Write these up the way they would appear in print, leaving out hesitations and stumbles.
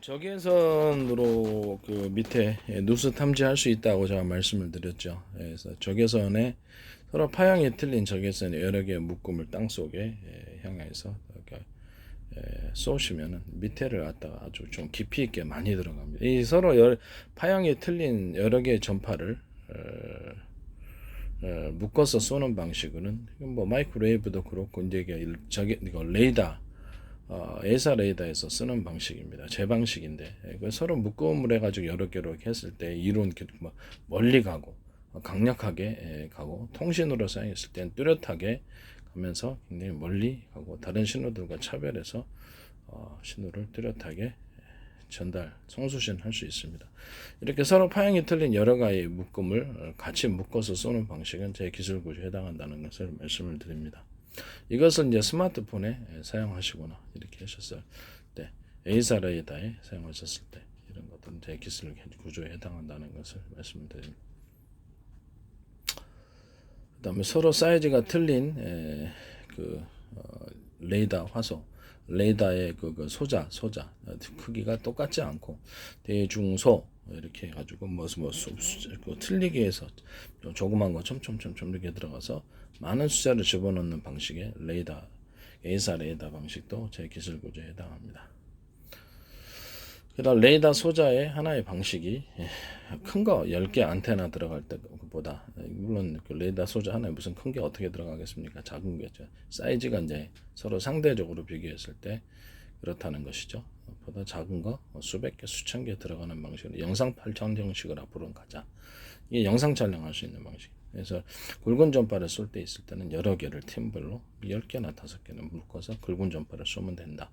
적외선으로 그 밑에 누수 탐지할 수 있다고 제가 말씀을 드렸죠. 그래서 적외선에 서로 파형이 틀린 적외선의 여러 개의 묶음을 땅 속에 향해서 이렇게 쏘시면은 밑에를 갖다가 아주 좀 깊이 있게 많이 들어갑니다. 이 서로 파형이 틀린 여러 개의 전파를 묶어서 쏘는 방식은 뭐 마이크로웨이브도 그렇고 이제 이거 레이더 에사 레이더에서 쓰는 방식입니다. 제 방식인데 서로 묶음을 해가지고 여러 개로 했을 때 이론 뭐 멀리 가고 강력하게 가고 통신으로 사용했을 땐 뚜렷하게 가면서 굉장히 멀리 가고 다른 신호들과 차별해서 신호를 뚜렷하게 전달, 송수신 할 수 있습니다. 이렇게 서로 파형이 틀린 여러 가지 묶음을 같이 묶어서 쏘는 방식은 제 기술 구조에 해당한다는 것을 말씀을 드립니다. 이것을 이제 스마트폰에 사용하시거나 이렇게 하셨을 때, 에이사 레이더에 사용하셨을 때 이런 것들은 제 기술 구조에 해당한다는 것을 말씀을 드립니다. 그다음에 서로 사이즈가 틀린 레이더 화소, 레이더의 그 소자 크기가 똑같지 않고 대중소 이렇게 해가지고 틀리게 해서 조그만 거 첨첨첨첨 이렇게 들어가서 많은 숫자를 집어넣는 방식의 레이더, 에이사 레이더 방식도 제 기술 구조에 해당합니다. 그다음 레이더 소자의 하나의 방식이 큰 거 10개 안테나 들어갈 때보다 물론 그 레이더 소자 하나에 무슨 큰 게 어떻게 들어가겠습니까? 작은 거죠. 사이즈가 이제 서로 상대적으로 비교했을 때 그렇다는 것이죠. 보다 작은 거 수백 개, 수천 개 들어가는 방식으로 영상 촬영 형식을 앞으로는 가자. 이게 영상 촬영할 수 있는 방식. 그래서 굵은 전파를 쏠 때 있을 때는 여러 개를 팀별로 10개나 5개는 묶어서 굵은 전파를 쏘면 된다.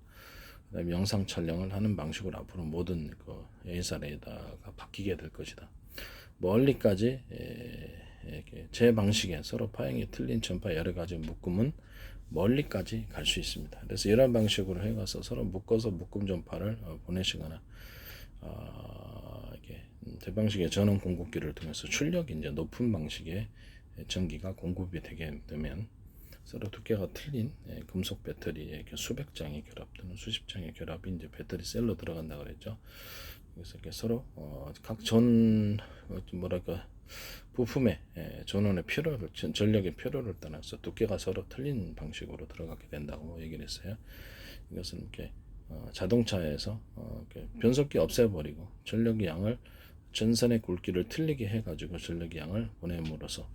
그다음에 영상 촬영을 하는 방식으로 앞으로 모든 그 에이사 레이더가 바뀌게 될 것이다. 멀리까지 제 방식에 서로 파형이 틀린 전파 여러 가지 묶음은 멀리까지 갈 수 있습니다. 그래서 이런 방식으로 해가서 서로 묶어서 묶음 전파를 보내시거나 이렇게 제 방식의 전원 공급기를 통해서 출력이 이제 높은 방식의 전기가 공급이 되게 되면 서로 두께가 틀린 금속 배터리에 이렇게 수백 장의 결합 또는 수십 장의 결합이 이제 배터리 셀로 들어간다 그랬죠. 그래서 이렇게 서로 각 뭐랄까 부품의 전원의 필요를 전력의 필요를 떠나서 두께가 서로 틀린 방식으로 들어가게 된다고 얘기를 했어요. 이것은 이렇게 자동차에서 이렇게 변속기 없애버리고 전력의 양을 전선의 굵기를 틀리게 해가지고 전력의 양을 보냄으로써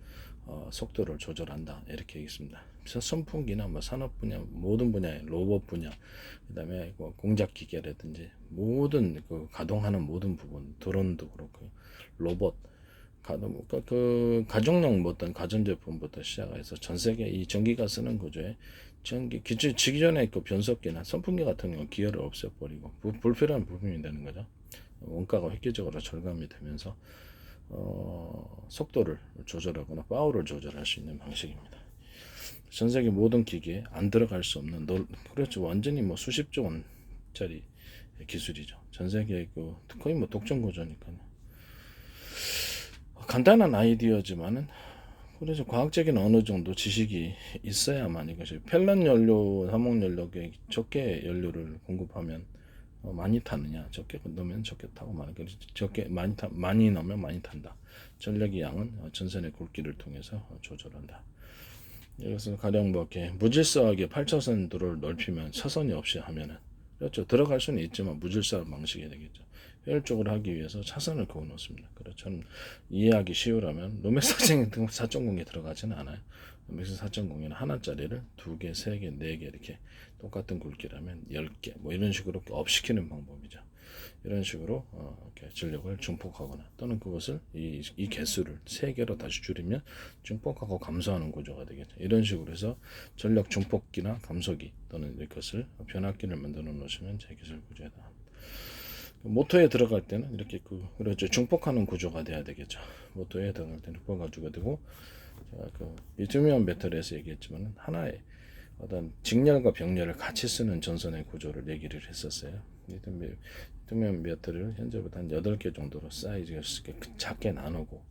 속도를 조절한다 이렇게 얘기했습니다. 선풍기나 뭐 산업 분야 모든 분야의 로봇 분야 그다음에 뭐 공작 기계라든지 모든 그 가동하는 모든 부분 드론도 그렇고 로봇 그 가정용 어떤 가전제품부터 시작해서 전 세계 이 전기가 쓰는 구조에 기존의 그 변속기나 선풍기 같은 경우 기어를 없애버리고 불필요한 부품이 되는 거죠. 원가가 획기적으로 절감이 되면서 속도를 조절하거나 파워를 조절할 수 있는 방식입니다. 전 세계 모든 기기에 안 들어갈 수 없는 그렇죠. 완전히 뭐 수십조 원짜리 기술이죠. 전 세계 그 거의 뭐 독점 구조니까요. 간단한 아이디어지만은 그래서 과학적인 어느 정도 지식이 있어야만 이것이 펠런 연료, 화목 연료에 적게 연료를 공급하면 많이 타느냐 적게 넣으면 적게 타고 적게 많이 넣으면 많이 탄다. 전력의 양은 전선의 굵기를 통해서 조절한다. 이것은 가령 뭐 이렇게 무질서하게 8차선 도로를 넓히면 차선이 없이 하면은 그렇죠. 들어갈 수는 있지만 무질서 방식이 되겠죠. 효율적으로 하기 위해서 차선을 그어 놓습니다. 그렇죠. 이해하기 쉬우라면 로맥스 4.0에 들어가지는 않아요. 로맥스 4.0에는 하나짜리를 2개, 3개, 4개 이렇게 똑같은 굵기라면 10개 뭐 이런 식으로 업시키는 방법이죠. 이런 식으로 이렇게 전력을 증폭하거나 또는 그것을 이 개수를 3개로 다시 줄이면 증폭하고 감소하는 구조가 되겠죠. 이런 식으로 해서 전력 증폭기나 감소기 또는 이것을 변압기를 만들어 놓으시면 제 기술 구조에 해당합니다. 모터에 들어갈 때는 이렇게 그렇죠. 증폭하는 구조가 돼야 되겠죠. 모터에 들어갈 때는 그거 가지고 되고 그 리튬이온 배터리에서 얘기했지만 하나의 어떤 직렬과 병렬을 같이 쓰는 전선의 구조를 얘기를 했었어요. 리튬이온 배터리를 현재보다 한 8개 정도로 사이즈가 작게 나누고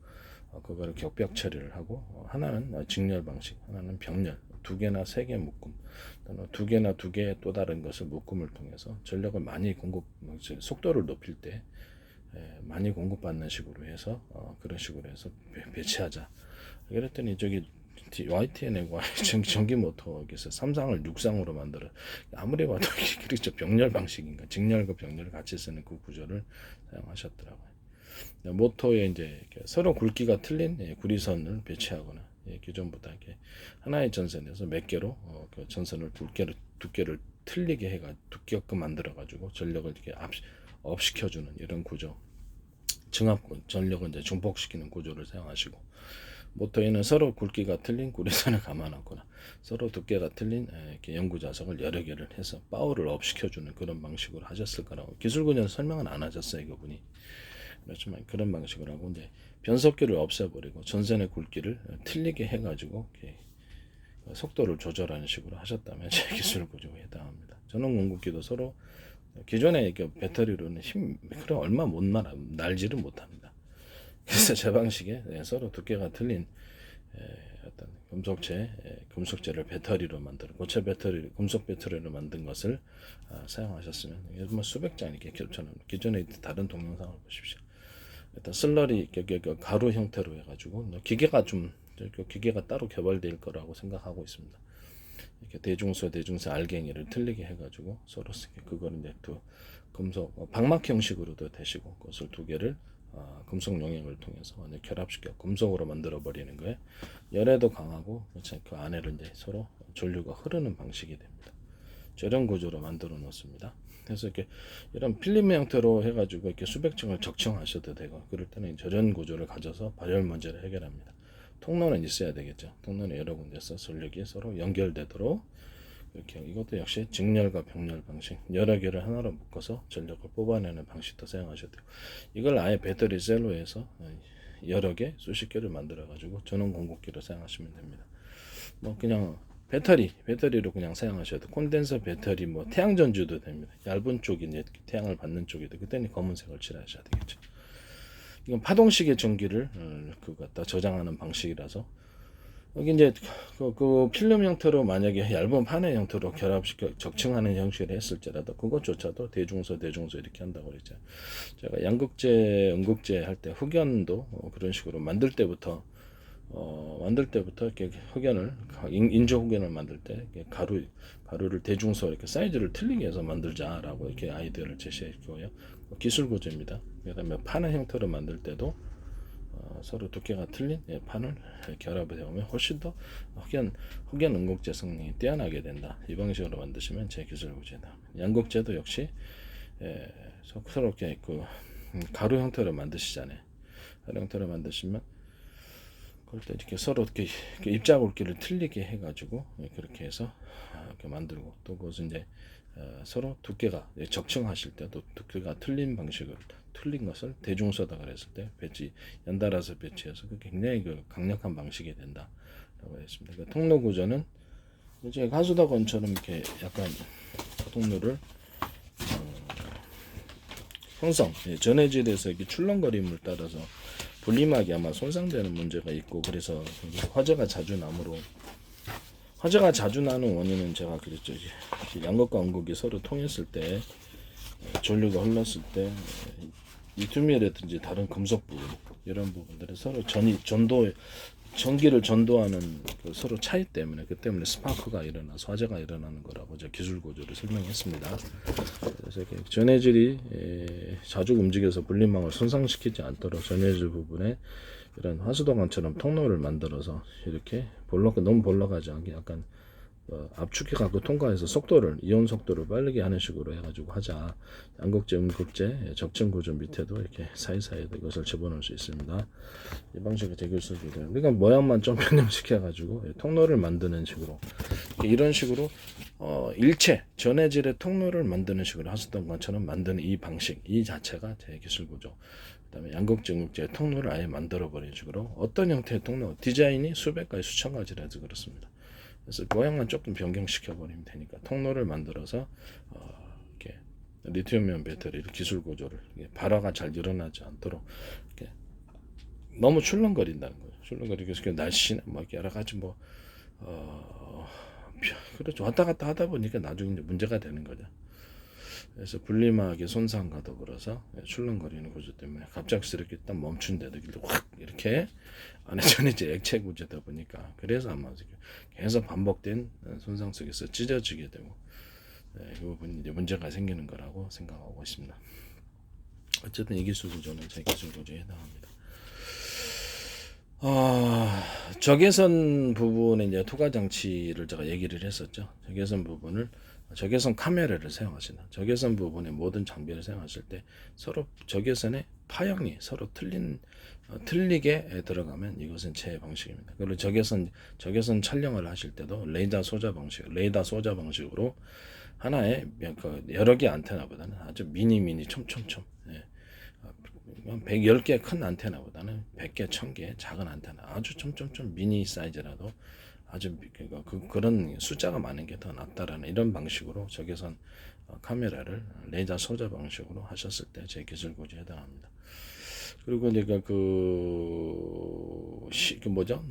그거를 격벽 처리를 하고 하나는 직렬 방식, 하나는 병렬 두 개나 세 개 묶음, 또는 두 개나 두 개의 또 다른 것을 묶음을 통해서 전력을 많이 속도를 높일 때 많이 공급받는 식으로 해서 그런 식으로 해서 배치하자. 그랬더니 저기 YTN하고 전기 모터에서 삼상을 육상으로 만들어. 아무리 봐도 그렇죠. 병렬 방식인가, 직렬과 병렬을 같이 쓰는 그 구조를 사용하셨더라고요. 모터에 이제 서로 굵기가 틀린 구리선을 배치하거나 기존보다 이렇게 하나의 전선에서 몇 개로 그 전선을 두께를 틀리게 해가 두께끔 만들어 가지고 전력을 이렇게 업시켜주는 이런 구조. 증압 전력을 이제 중복시키는 구조를 사용하시고, 모터에는 서로 굵기가 틀린 구리선을 감아놨거나 서로 두께가 틀린 이렇게 연구 자석을 여러 개를 해서 파워를 업시켜주는 그런 방식으로 하셨을 거라고. 기술군에서 설명은 안 하셨어요, 그분이. 그렇지만 그런 방식으로 하고 이제 변속기를 없애버리고 전선의 굵기를 틀리게 해가지고 이렇게 속도를 조절하는 식으로 하셨다면 제 기술 구조에 해당합니다. 전원 공급기도 서로 기존의 배터리로는 그래 얼마 못 날지를 못합니다. 그래서 제 방식에 서로 두께가 틀린 어떤 금속재를 배터리로 만든 고체 배터리, 금속 배터리로 만든 것을 사용하셨으면 뭐 수백 장 이렇게 겹쳐놓은 기존의 다른 동영상을 보십시오. 일단 슬러리 가루 형태로 해가지고 기계가 따로 개발될 거라고 생각하고 있습니다. 이렇게 대중소 알갱이를 틀리게 해가지고 서로 그걸 이제 또 금속 방막 형식으로도 되시고, 그것을 두 개를 금속 용액을 통해서 결합시켜 금속으로 만들어 버리는 거예요. 열에도 강하고 그 안에를 이제 서로 전류가 흐르는 방식이 됩니다. 저런 구조로 만들어 놓습니다. 그래서 이렇게 이런 필름 형태로 해가지고 이렇게 수백 층을 적층하셔도 되고, 그럴 때는 저런 구조를 가져서 발열 문제를 해결합니다. 통로는 있어야 되겠죠. 통로는 여러 군데서 전력이 서로 연결되도록 이렇게, 이것도 역시 직렬과 병렬 방식, 여러 개를 하나로 묶어서 전력을 뽑아내는 방식도 사용하셔도 돼요. 이걸 아예 배터리 셀로 해서 여러 개, 수십 개를 만들어 가지고 전원 공급기로 사용하시면 됩니다. 뭐 그냥 배터리로 그냥 사용하셔도, 콘덴서 배터리, 뭐 태양 전주도 됩니다. 얇은 쪽이 이제 태양을 받는 쪽이도, 그때는 검은색을 칠하셔야 되겠죠. 이건 파동식의 전기를 갖다 저장하는 방식이라서, 여기 이제 그 필름 형태로 만약에 얇은 판의 형태로 결합시켜 적층하는 형식을 했을지라도 그것조차도 대중소 이렇게 한다고 그랬죠. 제가 양극재, 음극재 할 때 흑연도 그런 식으로 만들 때부터 이렇게 흑연을 인조 흑연을 만들 때 가루를 대중소 이렇게 사이즈를 틀리게 해서 만들자라고 이렇게 아이디어를 제시했고요. 기술 구조입니다. 그다음에 판의 형태로 만들 때도 서로 두께가 틀린 판을 결합을 해오면 훨씬 더 흑연 음극재 성능이 뛰어나게 된다. 이 방식으로 만드시면 제 기술 구조다. 양극재도 역시 서로 이렇게 가루 형태로 만드시잖아요. 가루 형태로 만드시면 그럴 때 이렇게 서로 이렇게 입자 굵기를 틀리게 해가지고 그렇게 해서 이렇게 만들고, 또 그것은 이제 서로 두께가 적층하실 때도 두께가 틀린 것을 대중소다 그랬을 때 연달아서 배치해서 굉장히 강력한 방식이 된다라고 했습니다. 그러니까 통로 구조는 이제 가수도건처럼 이렇게 약간 통로를 형성, 전해질에서 이렇게 출렁거림을 따라서 분리막이 아마 손상되는 문제가 있고, 그래서 화재가 자주 나는 원인은 제가 그랬죠. 양극과 음극이 서로 통했을 때 전류가 흘렀을 때 리튬이라든지 다른 금속 부분, 이런 부분들이 서로 전기를 전도하는 서로 차이 때문에, 그 때문에 스파크가 일어나서 화재가 일어나는 거라고 제가 기술 구조를 설명했습니다. 그래서 전해질이 자주 움직여서 분리망을 손상시키지 않도록 전해질 부분에 이런 화수도관처럼 통로를 만들어서 이렇게 너무 볼록하지 않게 약간 압축해 갖고 통과해서 이온 속도를 빠르게 하는 식으로 해가지고 하자. 양극재, 음극재, 적층 구조 밑에도 이렇게 사이사이에 이것을 집어넣을 수 있습니다. 이 방식의 대결술기도, 그러니까 모양만 좀 변형시켜가지고 통로를 만드는 식으로, 이런 식으로 전해질의 통로를 만드는 식으로 하수도관처럼 만드는 이 방식, 이 자체가 제 기술 구조. 그다음에 양극재, 음극재 통로를 아예 만들어 버리는 식으로, 어떤 형태의 통로, 디자인이 수백 가지 수천 가지라서 그렇습니다. 그래서 모양만 조금 변경시켜 버리면 되니까 통로를 만들어서 이렇게 리튬이온 배터리를 기술 구조를 발화가 잘 일어나지 않도록 이렇게 너무 출렁거린다는 거죠. 출렁거리고 날씨나 뭐 여러 가지 그렇죠. 왔다 갔다 하다 보니까 나중에 이제 문제가 되는 거죠. 그래서 분리막의 손상과 더불어서 출렁거리는 구조 때문에 갑작스럽게 딱 멈춘데도 확 이렇게 안에 이제 액체 구조다 보니까 그래서 아마 계속 반복된 손상 속에서 찢어지게 되고 이 부분이 이제 문제가 생기는 거라고 생각하고 있습니다. 어쨌든 이 기술 구조는 제 기술 구조에 해당합니다. 적외선 부분에 이제 투과 장치를 제가 얘기를 했었죠. 적외선 부분을 적외선 카메라를 사용하시나 적외선 부분의 모든 장비를 사용하실 때 서로 적외선의 파형이 서로 틀리게 들어가면 이것은 제 방식입니다. 그리고 적외선 촬영을 하실 때도 레이더 소자 방식으로 하나의 여러 개 안테나보다는 아주 미니 촘촘 110개 큰 안테나보다는 100개, 1000개 작은 안테나 아주 촘촘 미니 사이즈라도 아주 그런 숫자가 많은 게 더 낫다라는 이런 방식으로 적외선 카메라를 레이저 소자 방식으로 하셨을 때 제 기술 구조에 해당합니다. 그리고 이제 뭐죠?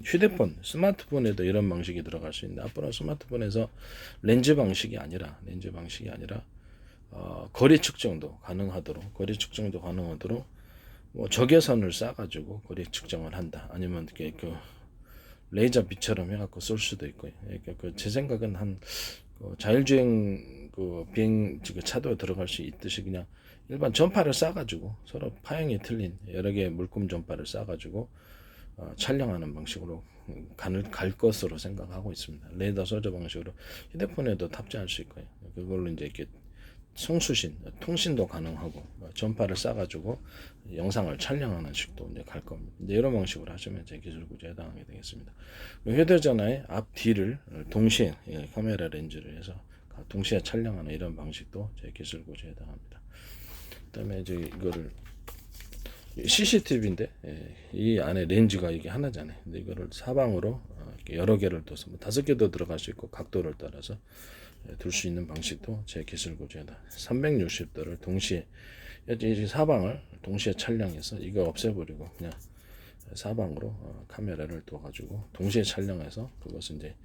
휴대폰, 스마트폰에도 이런 방식이 들어갈 수 있는데 앞으로 스마트폰에서 렌즈 방식이 아니라 거리 측정도 가능하도록 뭐 적외선을 쏴가지고 거리 측정을 한다. 아니면 레이저 빛처럼 해갖고 쏠 수도 있고요. 그러니까 제 생각은 자율주행 비행 차도에 들어갈 수 있듯이 그냥 일반 전파를 쏴가지고 서로 파형이 틀린 여러 개의 물품 전파를 쏴가지고 촬영하는 방식으로 갈 것으로 생각하고 있습니다. 레이더 소저 방식으로 휴대폰에도 탑재할 수 있고요. 그걸로 이제 이렇게 통신도 가능하고 전파를 쏴가지고 영상을 촬영하는 식도 이제 갈 겁니다. 이제 이런 방식으로 하시면 제 기술 구조에 해당하게 되겠습니다. 휴대전화의 앞 뒤를 동시에 카메라 렌즈를 해서 동시에 촬영하는 이런 방식도 제 기술 구조에 해당합니다. 그다음에 이제 이거를 CCTV인데 이 안에 렌즈가 이게 하나잖아요. 근데 이거를 사방으로 여러 개를 둬서 5개도 들어갈 수 있고 각도를 따라서 둘 수 있는 방식도 제 기술 구조다. 360도를 동시에 사방을 동시에 촬영해서 이거 없애버리고 그냥 사방으로 카메라를 둬가지고 동시에 촬영해서 그것은 이제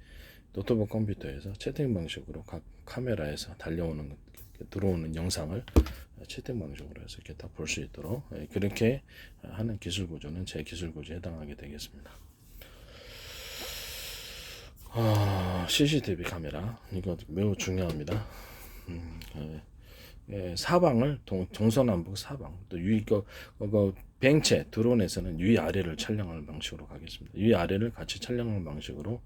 노트북 컴퓨터에서 채팅 방식으로 각 카메라에서 들어오는 영상을 채팅 방식으로 해서 이렇게 다 볼 수 있도록 그렇게 하는 기술 구조는 제 기술 구조에 해당하게 되겠습니다. CCTV 카메라 이거 매우 중요합니다. 사방을 동서남북 사방 또 비행체 드론에서는 위아래를 촬영하는 방식으로 가겠습니다. 위아래를 같이 촬영하는 방식으로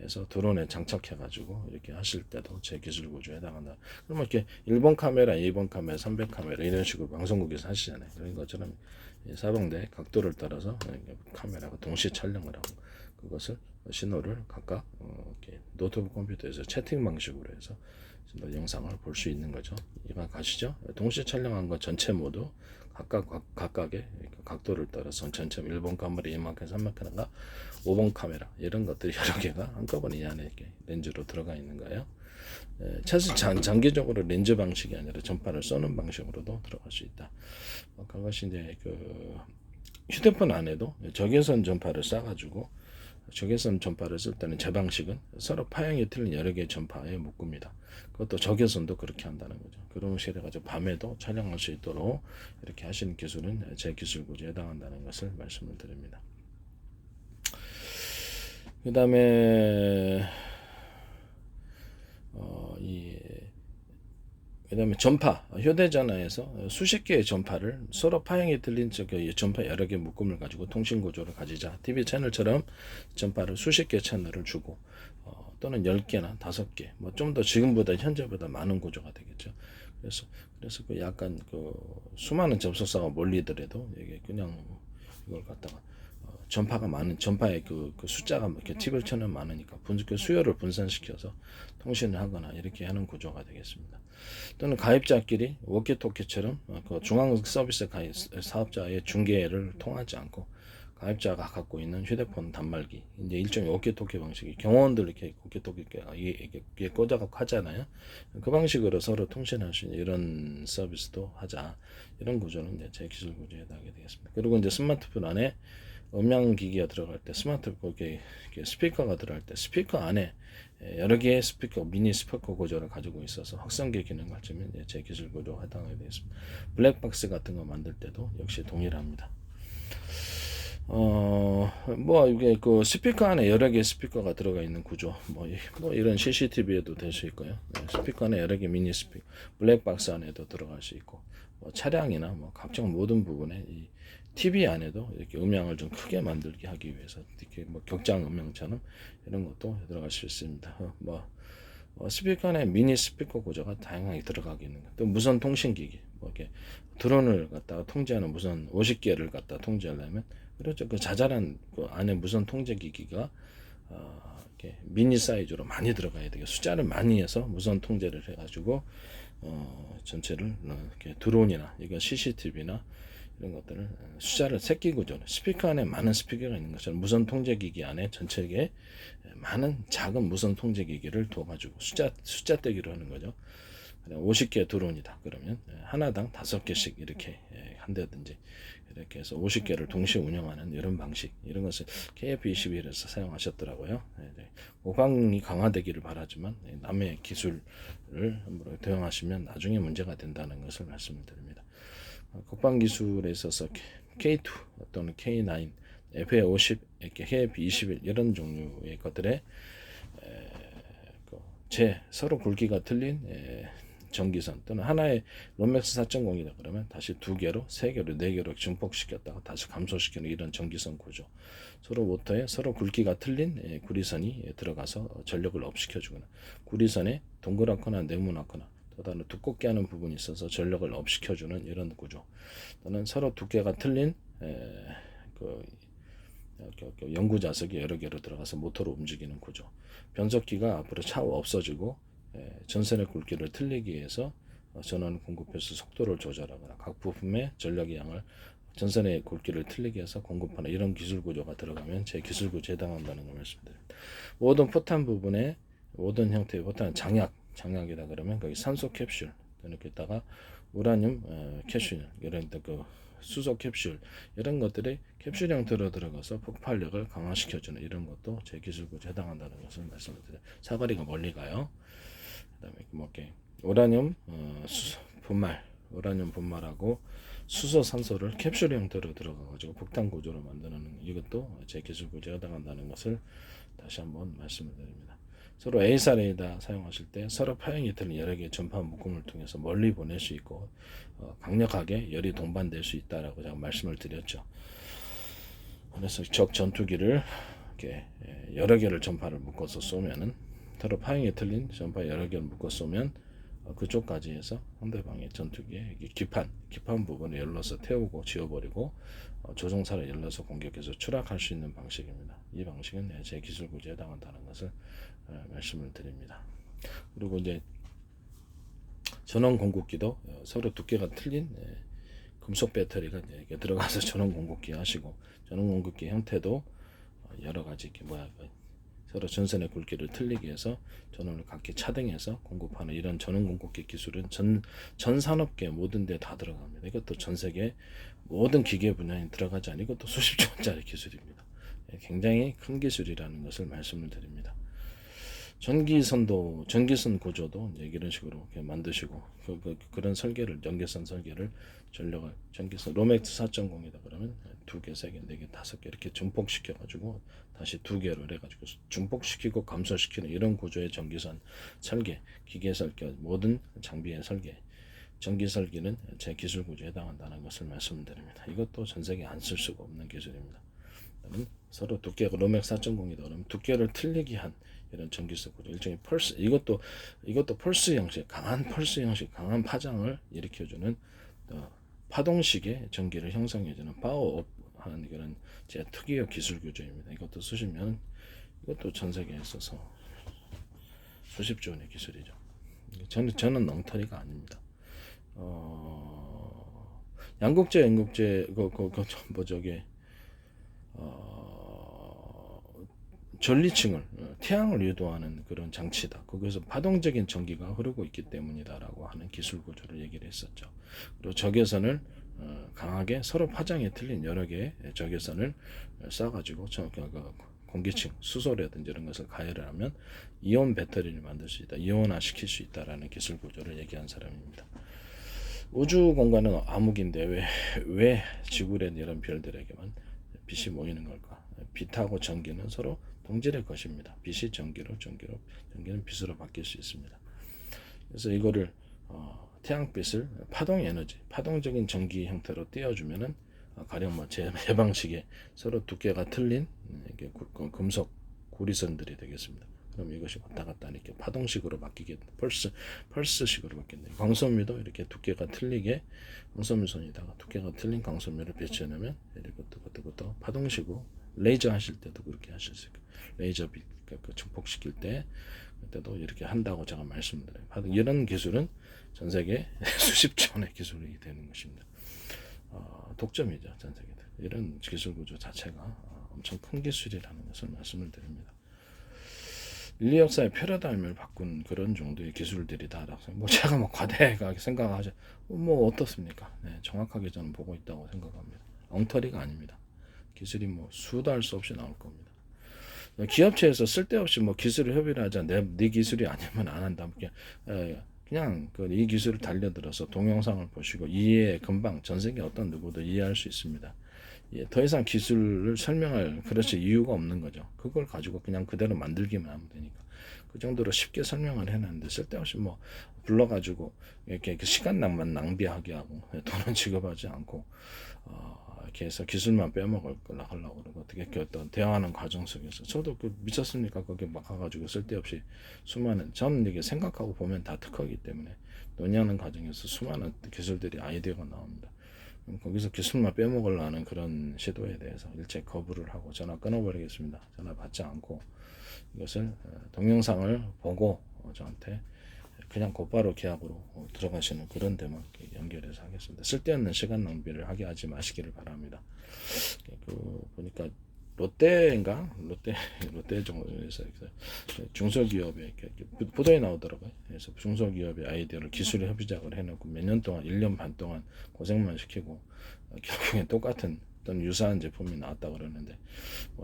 해서 드론에 장착해가지고 이렇게 하실 때도 제 기술 구조에 해당한다. 그러면 이렇게 1번 카메라, 2번 카메라, 300 카메라 이런 식으로 방송국에서 하시잖아요. 그런 것처럼 사방대 각도를 따라서 카메라가 동시에 촬영을 하고 그것을 신호를 각각 이렇게 노트북 컴퓨터에서 채팅 방식으로 해서 영상을 볼 수 있는 거죠. 이만 가시죠. 동시에 촬영한 거 전체 모두 각각의 각도를 따라서 전체 1번 카메라, 2번 카메라, 3번 카메라, 5번 카메라 이런 것들이 여러 개가 한꺼번에 이 안에 이렇게 렌즈로 들어가 있는 거예요. 장기적으로 렌즈 방식이 아니라 전파를 쏘는 방식으로도 들어갈 수 있다. 그것이 이제 휴대폰 안에도 적외선 전파를 쏴가지고 적외선 전파를 쓸 때는 제 방식은 서로 파형이 틀린 여러 개의 전파에 묶습니다. 그것도 적외선도 그렇게 한다는 거죠. 그런 식으로 해가지고 밤에도 촬영할 수 있도록 이렇게 하시는 기술은 제 기술 구조에 해당한다는 것을 말씀을 드립니다. 그 다음에 전파, 휴대전화에서 수십 개의 전파를 서로 파형이 틀린 전파 여러 개 묶음을 가지고 통신 구조를 가지자. TV 채널처럼 전파를 수십 개 채널을 주고 또는 10개나 5개, 뭐 좀 더 현재보다 많은 구조가 되겠죠. 그래서 약간 수많은 접속사가 몰리더라도 이게 그냥 이걸 갖다가 전파가 많은 전파의 숫자가 이렇게 TV 채널 많으니까 수요를 분산시켜서 통신을 하거나 이렇게 하는 구조가 되겠습니다. 또는 가입자끼리 워키토키처럼 중앙 서비스 사업자의 중계를 통하지 않고 가입자가 갖고 있는 휴대폰 단말기 이제 일종의 워키토키 방식이 경호원들 이렇게 워키토키가 이게 꽂아갖고 하잖아요. 그 방식으로 서로 통신할 수 있는 이런 서비스도 하자. 이런 구조는 이제 제 기술 구조에 해당하게 되겠습니다. 그리고 이제 스마트폰 안에 음향기기가 들어갈 때 스마트 거기에 스피커가 들어갈 때 스피커 안에 여러 개의 스피커 미니 스피커 구조를 가지고 있어서 확성기 기능 가지면 제 기술 구조에 해당하게 되겠습니다. 블랙박스 같은 거 만들 때도 역시 동일합니다. 뭐 이게 그 스피커 안에 여러 개의 스피커가 들어가 있는 구조, 뭐 이런 CCTV에도 될 수 있고요. 스피커 안에 여러 개 미니 스피커, 블랙박스 안에도 들어갈 수 있고, 뭐 차량이나 뭐 각종 모든 부분에 이 TV 안에도 이렇게 음향을 좀 크게 만들게 하기 위해서 이렇게 뭐 격장 음향처럼 이런 것도 들어갈 수 있습니다. 스피커 안에 미니 스피커 구조가 다양하게 들어가게 있는 것. 또 무선 통신기기, 뭐 이렇게 드론을 갖다가 통제하는 무선 50개를 갖다 통제하려면 그렇죠. 그 자잘한 그 안에 무선 통제기기가 이렇게 미니 사이즈로 많이 들어가야 되고 숫자를 많이 해서 무선 통제를 해가지고 전체를 이렇게 드론이나 이거 CCTV나 이런 것들을 숫자를 새끼 구조, 스피커 안에 많은 스피커가 있는 것처럼 무선 통제기기 안에 전체에 많은 작은 무선 통제기기를 둬가지고 숫자 떼기로 하는 거죠. 50개 드론이다. 그러면 하나당 5개씩 이렇게 한다든지 이렇게 해서 50개를 동시에 운영하는 이런 방식, 이런 것을 KF21에서 사용하셨더라고요. 고강이 강화되기를 바라지만 남의 기술을 함부로 도용하시면 나중에 문제가 된다는 것을 말씀을 드립니다. 국방 기술에 있어서 K2 또는 K9, FA50, KF21 이런 종류의 것들에 서로 굵기가 틀린 전기선 또는 하나의 롬맥스 4.0이다 그러면 다시 2개로, 3개로, 4개로 증폭시켰다가 다시 감소시키는 이런 전기선 구조. 서로 모터에 서로 굵기가 틀린 구리선이 들어가서 전력을 업시켜주거나 구리선에 동그랗거나 네모나거나 또 다른 두껍게 하는 부분이 있어서 전력을 업시켜주는 이런 구조. 또는 서로 두께가 틀린 연구 자석이 여러 개로 들어가서 모터로 움직이는 구조. 변속기가 앞으로 차후 없어지고 전선의 굵기를 틀리기 위해서 전원을 공급해서 속도를 조절하거나 각 부품의 전력의 양을 전선의 굵기를 틀리게 해서 공급하는 이런 기술 구조가 들어가면 제 기술 구조에 해당한다는 걸 말씀드립니다. 모든 포탄 부분에 모든 형태의 포탄 장약이다 그러면 거기 산소 캡슐 이렇게다가 우라늄 캡슐 이런 그 수소 캡슐 이런 것들이 캡슐 형태로 들어가서 폭발력을 강화시켜주는 이런 것도 제 기술 구조에 해당한다는 것을 말씀을 드려요. 사거리가 멀리 가요. 그다음에 뭐 이렇게 우라늄 우라늄 분말하고 수소 산소를 캡슐 형태로 들어가가지고 폭탄 구조로 만드는 이것도 제 기술 구조에 해당한다는 것을 다시 한번 말씀을 드립니다. 서로 A사 레이더 사용하실 때 서로 파형이 틀린 여러 개의 전파 묶음을 통해서 멀리 보낼 수 있고 강력하게 열이 동반될 수 있다라고 제가 말씀을 드렸죠. 그래서 적 전투기를 이렇게 여러 개를 전파를 묶어서 쏘면은 서로 파형이 틀린 전파 여러 개를 묶어 쏘면 그쪽까지 해서 상대방의 전투기의 기판 부분을 열러서 태우고 지워버리고 조종사를 열러서 공격해서 추락할 수 있는 방식입니다. 이 방식은 제 기술 구조에 해당한다는 것을 말씀을 드립니다. 그리고 이제 전원 공급기도 서로 두께가 틀린 금속 배터리가 이렇게 들어가서 전원 공급기 하시고 전원 공급기 형태도 여러 가지 이렇게 서로 전선의 굵기를 틀리게 해서 전원을 각기 차등해서 공급하는 이런 전원 공급기 기술은 전 산업계 모든 데 다 들어갑니다. 이것도 전 세계 모든 기계 분야에 들어가지 않고 이것도 수십조 원짜리 기술입니다. 굉장히 큰 기술이라는 것을 말씀을 드립니다. 전기선 구조도 이런 식으로 이렇게 만드시고 그런 설계를 전기선 설계를 전기선 로맥스 4.0이다 그러면 2개, 3개, 4개, 5개 이렇게 증폭시켜 가지고 다시 2개로 해가지고 증폭시키고 감소시키는 이런 구조의 전기선 설계, 기계 설계, 모든 장비의 설계, 전기 설계는 제 기술 구조에 해당한다는 것을 말씀드립니다. 이것도 전 세계에 안 쓸 수가 없는 기술입니다. 서로 두께가 로맥스 4.0이다 그러면 두께를 틀리게 한 이런 전기선 구조, 일종의 펄스, 이것도 펄스 형식, 강한 펄스 형식, 강한 파장을 일으켜주는 파동식의 전기를 형성해주는 파워업 하는 그런 제 특유의 기술 구조입니다. 이것도 쓰시면 이것도 전 세계에 있어서 수십조 원의 기술이죠. 저는 엉터리가 아닙니다. 양극재, 연극재, 전리층을 태양을 유도하는 그런 장치다. 거기서 파동적인 전기가 흐르고 있기 때문이다라고 하는 기술 구조를 얘기를 했었죠. 그리고 적외선을 강하게 서로 파장이 틀린 여러 개의 적외선을 쏴가지고 공기층, 수소라든지 이런 것을 가열을 하면 이온 배터리를 만들 수 있다, 이온화 시킬 수 있다라는 기술 구조를 얘기한 사람입니다. 우주 공간은 암흑인데 왜 지구란 이런 별들에게만 빛이 모이는 걸까? 빛하고 전기는 서로 동질의 것입니다. 빛이 전기는 빛으로 바뀔 수 있습니다. 그래서 이거를 태양빛을 파동 에너지, 파동적인 전기 형태로 띄워주면은 가령 뭐 제 방식에 서로 두께가 틀린 금속 고리선들이 되겠습니다. 그럼 이것이 왔다 갔다 이렇게 파동식으로 바뀌게, 펄스식으로 바뀐다. 광섬유도 이렇게 두께가 틀리게 광섬유선에다가 두께가 틀린 광섬유를 배치해놓으면 이것도 파동식으로 레이저 하실 때도 그렇게 하실 수 있고, 레이저 빛 증폭시킬 그때도 이렇게 한다고 제가 말씀드려요. 이런 기술은 전 세계 수십조 원의 기술이 되는 것입니다. 독점이죠, 전 세계. 이런 기술 구조 자체가 엄청 큰 기술이라는 것을 말씀을 드립니다. 인류 역사의 패러다임을 바꾼 그런 정도의 기술들이다라고 제가 과대하게 생각하죠. 어떻습니까? 네, 정확하게 저는 보고 있다고 생각합니다. 엉터리가 아닙니다. 기술이 수도 할 수 없이 나올 겁니다. 기업체에서 쓸데없이 기술을 협의를 하자. 네 기술이 아니면 안 한다. 그냥 이 기술을 달려들어서 동영상을 보시고 이해 금방 전 세계 어떤 누구도 이해할 수 있습니다. 더 이상 기술을 설명할 이유가 없는 거죠. 그걸 가지고 그냥 그대로 만들기만 하면 되니까. 그 정도로 쉽게 설명을 해놨는데 쓸데없이 불러가지고 이렇게 시간만 낭비하게 하고 돈은 지급하지 않고 이렇게 해서 기술만 빼먹을 거라 하려고 그러고, 어떻게 어떤 대화하는 과정 속에서 저도 미쳤습니까? 거기 막 가가지고 쓸데없이 수많은, 저는 이게 생각하고 보면 다 특허이기 때문에 논의하는 과정에서 수많은 기술들이 아이디어가 나옵니다. 거기서 기술만 빼먹으려는 그런 시도에 대해서 일체 거부를 하고 전화 끊어버리겠습니다. 전화 받지 않고 이것을 동영상을 보고 저한테 그냥 곧바로 계약으로 들어가시는 그런 데만 연결해서 하겠습니다. 쓸데없는 시간 낭비를 하게 하지 마시기를 바랍니다. 보니까 롯데 정도에서 중소기업의 보도에 나오더라고요. 그래서 중소기업의 아이디어를 기술 협의작을 해놓고 몇 년 동안 1년 반 동안 고생만 시키고 결국엔 똑같은 어떤 유사한 제품이 나왔다 그러는데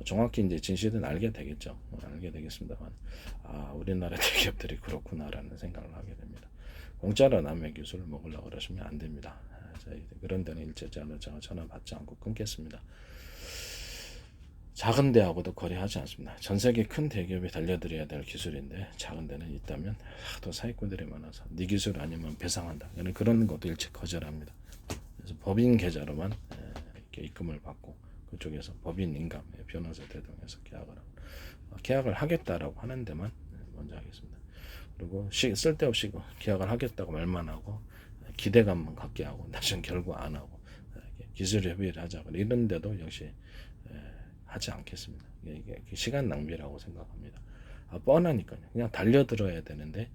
정확히 이제 진실은 알게 되겠죠. 알게 되겠습니다만 우리나라 대기업들이 그렇구나라는 생각을 하게 됩니다. 공짜로 남의 기술을 먹으려고 그러시면 안 됩니다. 그런 데는 일제적으로 전화 받지 않고 끊겠습니다. 작은 데하고도 거래하지 않습니다. 전 세계 큰 대기업이 달려들어야 될 기술인데 작은 데는 있다면 또 사기꾼들이 많아서 네 기술 아니면 배상한다. 그런 것도 일체 거절합니다. 그래서 법인 계좌로만 이렇게 입금을 받고 그쪽에서 법인 인감 변호사 대동해서 계약을 하겠다라고 하는 데만 먼저 하겠습니다. 그리고 쓸데없이 계약을 하겠다고 말만 하고 기대감만 갖게 하고 나중에 결국 안 하고 기술 협의를 하자 이런 데도 역시 하지 않겠습니다. 이게 시간 낭비라고 생각합니다. 뻔하니까요. 그냥 달려들어야 되는데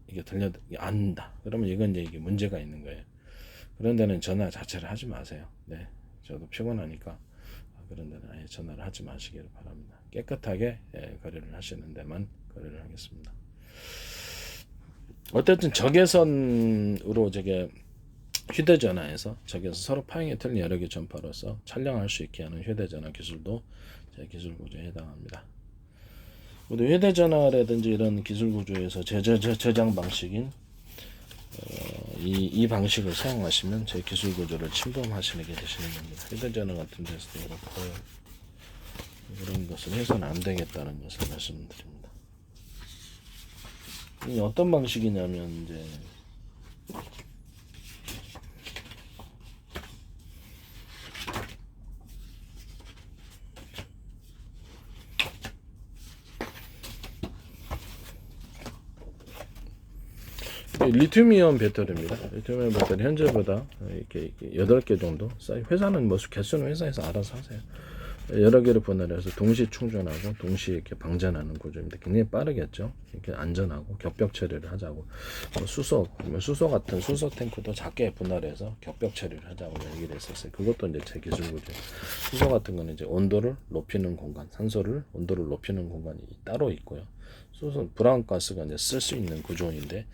이게 안 한다. 그러면 이건 이게 문제가 있는 거예요. 그런 데는 전화 자체를 하지 마세요. 네, 저도 피곤하니까 그런 데는 아예 전화를 하지 마시기를 바랍니다. 깨끗하게 거래를 하시는 데만 거래를 하겠습니다. 어쨌든 적외선으로 휴대전화에서 저기서 서로 파형이 틀린 여러 개 전파로서 촬영할 수 있게 하는 휴대전화 기술도 제 기술 구조에 해당합니다. 모두 휴대전화라든지 이런 기술 구조에서 저장 방식인 이 방식을 사용하시면 제 기술 구조를 침범하시게 되시는 겁니다. 휴대전화 같은 데서도 그렇고 그런 것을 해서는 안 되겠다는 것을 말씀드립니다. 이 어떤 방식이냐면 이제 리튬이온 배터리입니다. 리튬이온 배터리 현재보다 이렇게 8개 정도 회사는 개수는 회사에서 알아서 하세요. 여러 개를 분할해서 동시 충전하고 동시에 이렇게 방전하는 구조입니다. 굉장히 빠르겠죠. 이렇게 안전하고 격벽 처리를 하자고 수소 같은 수소 탱크도 작게 분할해서 격벽 처리를 하자고 얘기를 했었어요. 그것도 이제 제 기술 구조. 수소 같은 거는 이제 온도를 높이는 공간, 산소를 온도를 높이는 공간이 따로 있고요. 수소 브라운가스가 이제 쓸 수 있는 구조인데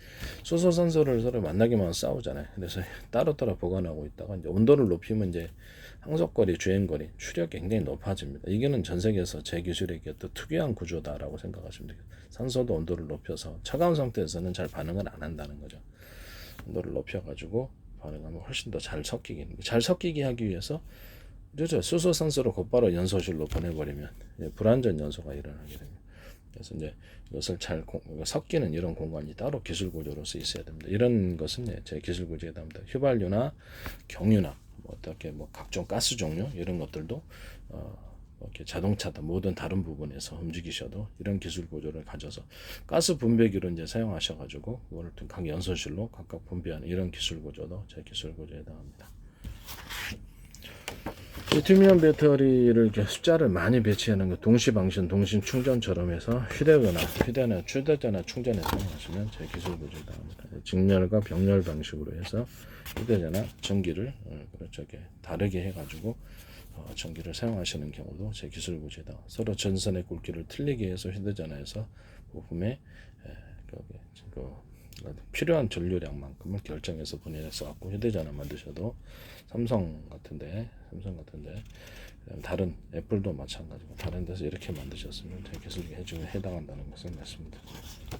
수소 산소를 서로 만나기만 하면 싸우잖아요. 그래서 따로따로 보관하고 있다가 이제 온도를 높이면 이제 항속거리, 주행거리, 추력이 굉장히 높아집니다. 이거는 전 세계에서 제 기술에게 또 특이한 구조다라고 생각하시면 돼요. 산소도 온도를 높여서 차가운 상태에서는 잘 반응을 안 한다는 거죠. 온도를 높여가지고 반응하면 훨씬 더 잘 섞이게 하기 위해서 그렇죠. 수소 산소를 곧바로 연소실로 보내버리면 불완전 연소가 일어나게 됩니다. 그래서 이제 이것을 잘 섞이는 이런 공간이 따로 기술 구조로서 있어야 됩니다. 이런 것은 제 기술 구조에 해당합니다. 휘발유나 경유나 뭐 어떻게 뭐 각종 가스 종류 이런 것들도 이렇게 자동차다 모든 다른 부분에서 움직이셔도 이런 기술 구조를 가져서 가스 분배기로 이제 사용하셔가지고 그걸 각 연소실로 각각 분배하는 이런 기술 구조도 제 기술 구조에 해당합니다. 리튬이온 배터리를 이렇게 숫자를 많이 배치하는 거 동시 방전, 동시 충전처럼 해서 휴대전화 충전에 사용하시면 제 기술 구조에 해당합니다. 직렬과 병렬 방식으로 해서 휴대전화 전기를 그렇죠 다르게 해가지고 전기를 사용하시는 경우도 제 기술 구조에다 서로 전선의 굵기를 틀리게 해서 휴대전화에서 부품에 필요한 전류량만큼을 결정해서 분해해서 갖고 휴대전화 만드셔도 삼성 같은데 다른 애플도 마찬가지고 다른 데서 이렇게 만드셨으면 제 기술에 해당한다는 것을 말씀드립니다.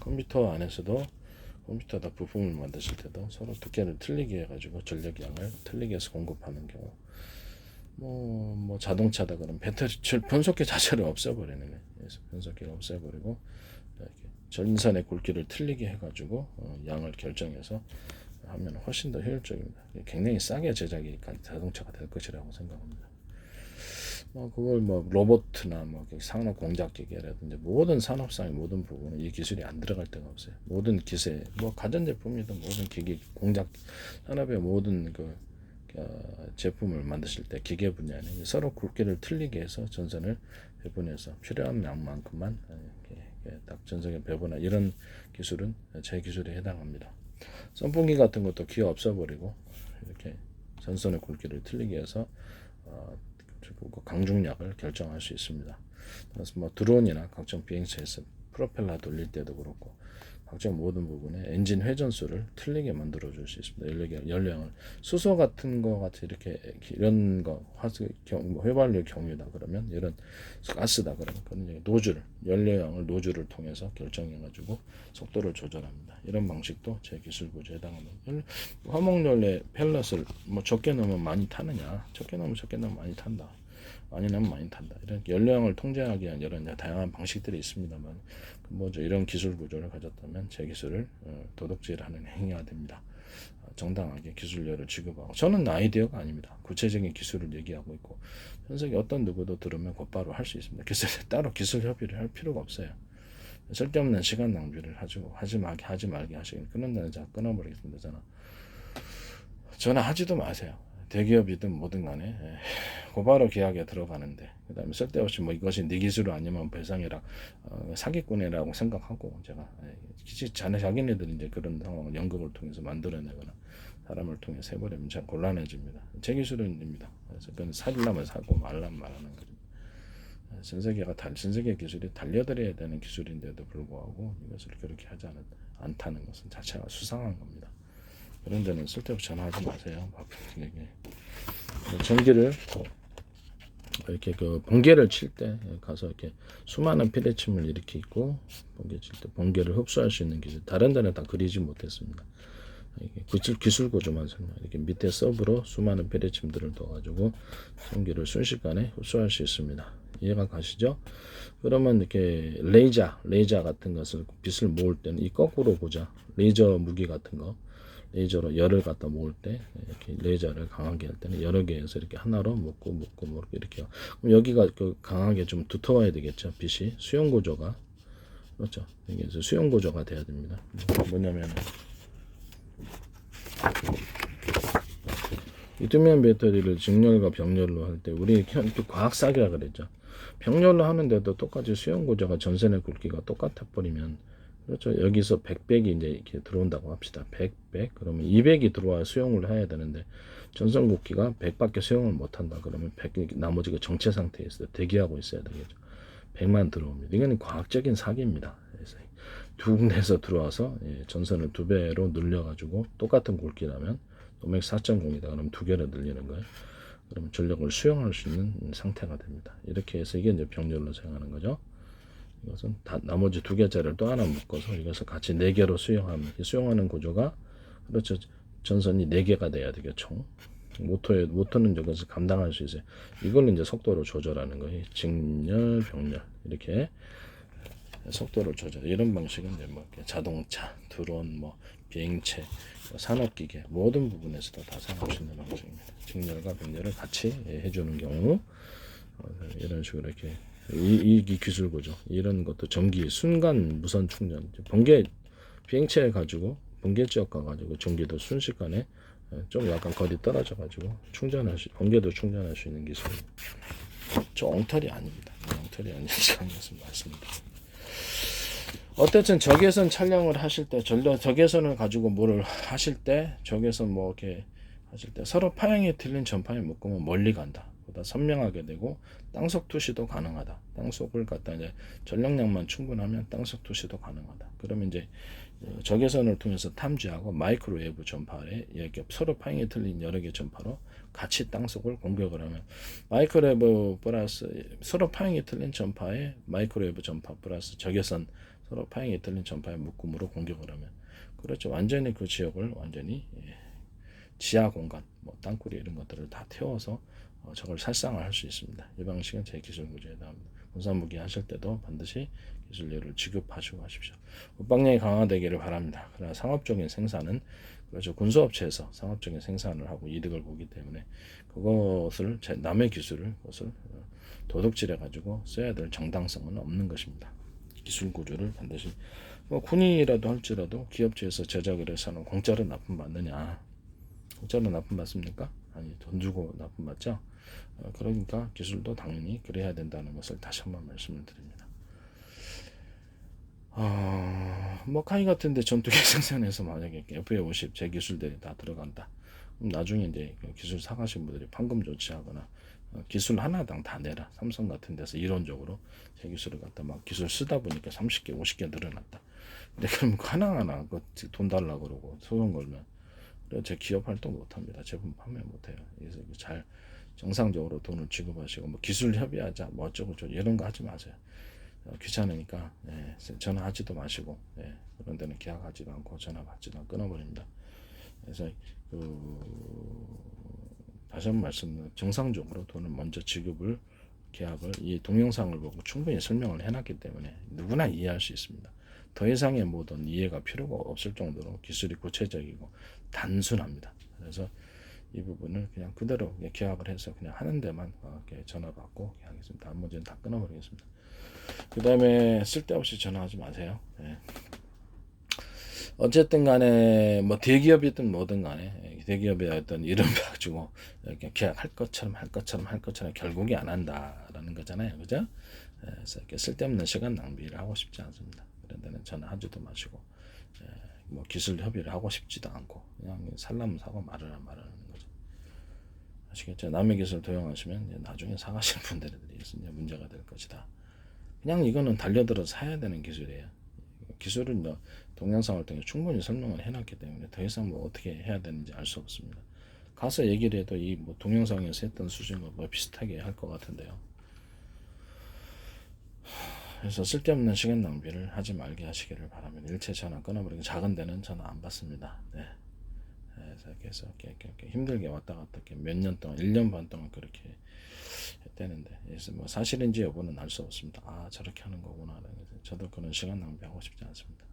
컴퓨터 안에서도 컴퓨터다 부품을 만드실 때도 서로 두께를 틀리게 해가지고 전력량을 틀리게 해서 공급하는 경우 뭐 자동차다 그러면 배터리 변속기 자체를 없애버리는 거예요. 변속기를 없애버리고 이렇게 전선의 굵기를 틀리게 해가지고 양을 결정해서 하면 훨씬 더 효율적입니다. 굉장히 싸게 제작이 자동차가 될 것이라고 생각합니다. 그걸 로봇이나 산업 공작기계라든지 모든 산업상의 모든 부분은 이 기술이 안 들어갈 데가 없어요. 모든 기세, 가전제품이든 모든 기기 공작 산업의 모든 제품을 만드실 때 기계 분야는 서로 굵기를 틀리게 해서 전선을 배분해서 필요한 양만큼만 딱 전선에 배분한 이런 기술은 제 기술에 해당합니다. 선풍기 같은 것도 기어 없애버리고 이렇게 전선의 굵기를 틀리게 해서 강중량을 결정할 수 있습니다. 그래서 드론이나 각종 비행체에서 프로펠러 돌릴 때도 그렇고 각종 모든 부분에 엔진 회전수를 틀리게 만들어 줄 수 있습니다. 연료량을 수소 같은 거 같이 이렇게 이런 거 휘발유 경유다 그러면 이런 가스다 그러면 연료량을 노즐을 통해서 결정해 가지고 속도를 조절합니다. 이런 방식도 제 기술 구조에 해당합니다. 화목연료 펠렛을 적게 넣으면 많이 타느냐? 적게 넣으면 많이 탄다. 많이 넣으면 많이 탄다. 이런 연료량을 통제하기 위한 여러 다양한 방식들이 있습니다만 이런 기술 구조를 가졌다면 제 기술을 도둑질하는 행위가 됩니다. 정당하게 기술료를 지급하고 저는 아이디어가 아닙니다. 구체적인 기술을 얘기하고 있고 전 세계 어떤 누구도 들으면 곧바로 할 수 있습니다. 따로 기술 협의를 할 필요가 없어요. 쓸데없는 시간 낭비를 하지 말게 하시긴 끊는다는 자 끊어버리겠습니다. 전화하지도 마세요. 대기업이든 뭐든 간에 곧바로 계약에 들어가는데 그 다음에 쓸데없이 이것이 네 기술 아니면 배상이라 사기꾼이라고 생각하고 제가 자기네들이 이제 그런 상황을 연극을 통해서 만들어내거나 사람을 통해서 해버리면 참 곤란해집니다. 제 기술입니다. 그래서 그건 살려면 사고 말라면 말하는 거죠. 전 세계 기술이 달려들어야 되는 기술인데도 불구하고 이것을 그렇게 하지 않다는 것은 자체가 수상한 겁니다. 그런 데는 쓸데없이 전화하지 마세요. 전기를 이렇게 번개를 칠 때 가서 이렇게 수많은 피대침을 이렇게 있고 번개 칠 때 번개를 흡수할 수 있는 기술 다른 데는 다 그리지 못했습니다. 기술 구조만 설명. 이렇게 밑에 서브로 수많은 피대침들을 넣어가지고 전기를 순식간에 흡수할 수 있습니다. 이해가 가시죠? 그러면 이렇게 레이저 같은 것을 빛을 모을 때는 이 거꾸로 보자. 레이저 무기 같은 거. 레이저로 열을 갖다 모을 때 이렇게 레이저를 강하게 할 때는 여러 개에서 이렇게 하나로 묶고 이렇게 그럼 여기가 강하게 좀 두터워야 되겠죠. 빛이 수용 구조가 그렇죠. 여기서 수용 구조가 돼야 됩니다. 뭐냐면 리튬이온 배터리를 직렬과 병렬로 할 때 우리 과학 사기라 그랬죠. 병렬로 하는데도 똑같이 수용 구조가 전선의 굵기가 똑같아 버리면 그렇죠. 여기서 100백이 이제 이렇게 들어온다고 합시다. 100 그러면 200이 들어와야 수용을 해야 되는데 전선 굵기가 100밖에 수용을 못 한다. 그러면 100 나머지가 정체 상태에 있어요. 대기하고 있어야 되겠죠. 100만 들어옵니다. 이건 과학적인 사기입니다. 그래서 두 군데에서 들어와서 전선을 2배로 늘려가지고 똑같은 굵기라면 노맥 4.0이다. 그러면 2개로 늘리는 거예요. 그러면 전력을 수용할 수 있는 상태가 됩니다. 이렇게 해서 이게 이제 병렬로 사용하는 거죠. 이것은 나머지 2개짜리를 또 하나 묶어서 이것을 같이 4개로 수용합니다. 수용하는 구조가 그렇죠. 전선이 4개가 돼야 되겠죠. 모터는 이것을 감당할 수 있어요. 이걸 이제 속도를 조절하는 거예요. 직렬, 병렬 이렇게 속도를 조절. 이런 방식은 이제 뭐 자동차, 드론, 뭐 비행체, 뭐 산업기계 모든 부분에서도 다 사용할 수 있는 방식입니다. 직렬과 병렬을 같이 해주는 경우 이런 식으로 이렇게 이 기술구조 이런 것도 전기 순간 무선 충전 번개 비행체 가지고 번개 지역 가가지고 전기도 순식간에 좀 약간 거리 떨어져 가지고 번개도 충전할 수 있는 기술. 저 엉터리 아닙니다. 엉터리 아니니까 말씀드립니다. 어쨌든 적외선 촬영을 하실 때 적외선을 가지고 뭐를 하실 때 적외선 뭐 이렇게 하실 때 서로 파형이 틀린 전파에 묶으면 멀리 간다. 보다 선명하게 되고 땅속 투시도 가능하다. 땅속을 갖다 이제 전력량만 충분하면 땅속 투시도 가능하다. 그러면 이제 적외선을 통해서 탐지하고 마이크로웨이브 전파에 이렇게 서로 파형이 틀린 여러 개 전파로 같이 땅속을 공격을 하면 마이크로웨이브 플러스 서로 파형이 틀린 전파에 마이크로웨이브 전파 플러스 적외선 서로 파형이 틀린 전파의 묶음으로 공격을 하면 그렇죠. 완전히 그 지역을 완전히 지하 공간, 뭐 땅굴이 이런 것들을 다 태워서 저걸 살상을 할 수 있습니다. 이 방식은 제 기술 구조에 나옵니다. 군사무기 하실 때도 반드시 기술료를 지급하시고 하십시오. 국방력이 강화되기를 바랍니다. 그러나 상업적인 생산은 그렇죠. 군수업체에서 상업적인 생산을 하고 이득을 보기 때문에 그것을 남의 기술을 그것을 도둑질해 가지고 써야 될 정당성은 없는 것입니다. 기술 구조를 반드시 뭐 군인이라도 할지라도 기업체에서 제작을 해서는 공짜로 납품 받느냐? 공짜로 납품 받습니까? 아니 돈 주고 납품 받죠. 그러니까 기술도 당연히 그래야 된다는 것을 다시 한번 말씀을 드립니다. 뭐 카이 같은데 전투기 생산해서 만약에 FA50 제 기술들이 다 들어간다. 그럼 나중에 이제 기술 사가신 분들이 판금 조치하거나 기술 하나당 다 내라. 삼성 같은 데서 이론적으로 제 기술을 갖다 막 기술 쓰다 보니까 30개, 50개 늘어났다. 근데 그럼 하나하나 돈 달라고 그러고 소송 걸면 그래서 제 기업 활동 못합니다. 제품 판매 못해요. 그래서 잘 정상적으로 돈을 지급하시고 뭐 기술 협의하자 뭐 어쩌고 저쩌고 이런 거 하지 마세요. 귀찮으니까 전화하지도 마시고 그런 데는 계약하지도 않고 전화 받지도 않고 끊어버립니다. 그래서 다시 한번 말씀드리면 정상적으로 돈을 먼저 지급을 계약을 이 동영상을 보고 충분히 설명을 해놨기 때문에 누구나 이해할 수 있습니다. 더 이상의 모든 이해가 필요가 없을 정도로 기술이 구체적이고 단순합니다. 그래서 이 부분을 그냥 그대로 계약을 해서 그냥 하는 데만 전화 받고 계약했습니다. 나머지는 다 끊어버리겠습니다. 그 다음에 쓸데없이 전화하지 마세요. 어쨌든 간에 뭐 대기업이든 뭐든 간에 대기업이 어떤 이름 가지고 이렇게 계약할 것처럼 결국에 안 한다라는 거잖아요. 그죠? 그래서 이렇게 쓸데없는 시간 낭비를 하고 싶지 않습니다. 그런 데는 전화하지도 마시고 뭐 기술 협의를 하고 싶지도 않고 그냥 살라면 사고 말하는 거죠. 아시겠죠? 남의 기술 도용하시면 나중에 사가시는 분들이 문제가 될 것이다. 그냥 이거는 달려들어 사야 되는 기술이에요. 기술은 동영상을 통해 충분히 설명을 해놨기 때문에 더 이상 뭐 어떻게 해야 되는지 알 수 없습니다. 가서 얘기를 해도 이 뭐 동영상에서 했던 수준과 뭐 비슷하게 할 것 같은데요. 그래서 쓸데없는 시간 낭비를 하지 말게 하시기를 바랍니다. 일체 전화 끊어버리고 작은 데는 전화 안 받습니다. 그래서 이렇게 힘들게 왔다 갔다 이렇게 몇 년 동안 1년 반 동안 그렇게 했다는데 그래서 뭐 사실인지 여부는 알 수 없습니다. 저렇게 하는 거구나. 저도 그런 시간 낭비하고 싶지 않습니다.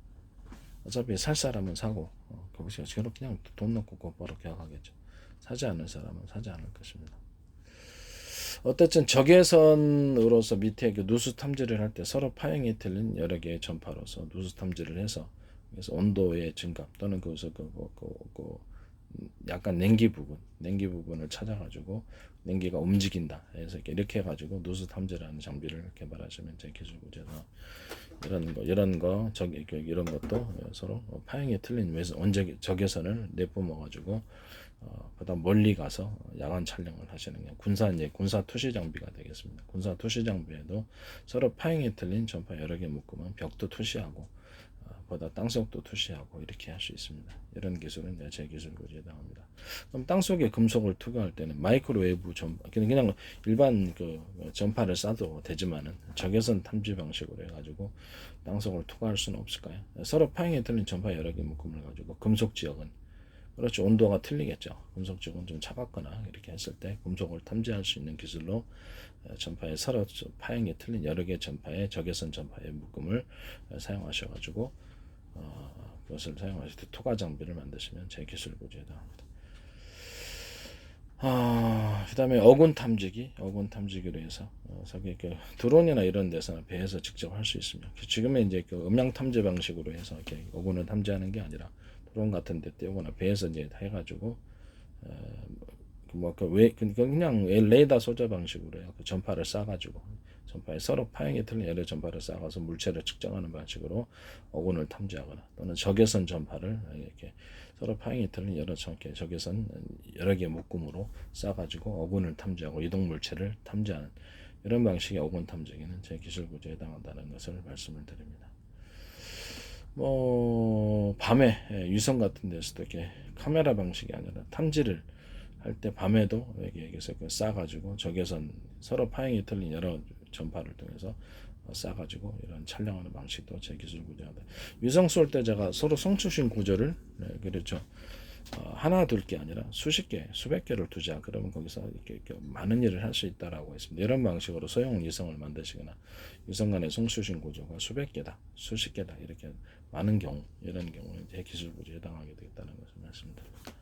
어차피 살 사람은 사고 거기서 그냥 돈 넣고 곧바로 계약하겠죠. 사지 않을 사람은 사지 않을 것입니다. 어쨌든 적외선으로서 밑에 누수 탐지를 할 때 서로 파형이 틀린 여러 개의 전파로서 누수 탐지를 해서 그래서 온도의 증가 또는 거기서 약간 냉기 부분을 찾아가지고 냉기가 움직인다. 그래서 이렇게 해가지고 누수 탐지라는 장비를 개발하시면 제 기술 구조에서 이런 것도 서로 파형이 틀린 적외선을 내뿜어 가지고 보다 멀리 가서 야간 촬영을 하시는 게 군사 투시 장비가 되겠습니다. 군사 투시 장비에도 서로 파형이 틀린 전파 여러 개 묶으면 벽도 투시하고 보다 땅속도 투시하고 이렇게 할 수 있습니다. 이런 기술은 이제 제 기술 구조에 해당합니다. 그럼 땅속에 금속을 투과할 때는 마이크로웨이브 전파, 그냥 일반 그 전파를 쏴도 되지만은 적외선 탐지 방식으로 해가지고 땅속을 투과할 수는 없을까요? 서로 파형이 틀린 전파 여러 개 묶음을 가지고 금속 지역은 그렇죠. 온도가 틀리겠죠. 금속 지역은 좀 차갑거나 이렇게 했을 때 금속을 탐지할 수 있는 기술로 전파에 서로 파형이 틀린 여러 개의 전파의 적외선 전파의 묶음을 사용하셔가지고 그것을 사용하실 때 투과 장비를 만드시면 제 기술 구조에 해당합니다. 그다음에 어군 탐지기로 해서 그 드론이나 이런 데서나 배에서 직접 할 수 있습니다. 지금은 이제 그 음향 탐지 방식으로 해서 이렇게 어군을 탐지하는 게 아니라 드론 같은 데 띄우거나 배에서 이제 해가지고 그냥 레이더 소자 방식으로 해요. 그 전파를 쏴가지고 전파에 서로 파형이 틀린 여러 전파를 쏴가서 물체를 측정하는 방식으로 어군을 탐지하거나 또는 적외선 전파를 이렇게 서로 파형이 틀린 여러 적외선 여러 개 묶음으로 쏴가지고 어군을 탐지하고 이동 물체를 탐지하는 이런 방식의 어군 탐지기는 제 기술 구조에 해당한다는 것을 말씀을 드립니다. 밤에 위성 같은 데서도 이렇게 카메라 방식이 아니라 탐지를 할 때 밤에도 여기에서 쏴가지고 적외선 서로 파형이 틀린 여러 전파를 통해서 쏴가지고 이런 촬영하는 방식도 제 기술 구조하다. 위성 쏠 때 제가 서로 송출신 구조를 그렇죠. 하나 둘 게 아니라 수십 개, 수백 개를 두자. 그러면 거기서 이렇게 많은 일을 할 수 있다라고 했습니다. 이런 방식으로 소형 위성을 만드시거나 위성 간의 송출신 구조가 수백 개다, 수십 개다 이렇게 많은 경우 이런 경우는 제 기술 구조에 해당하게 되겠다는 것을 말씀드립니다.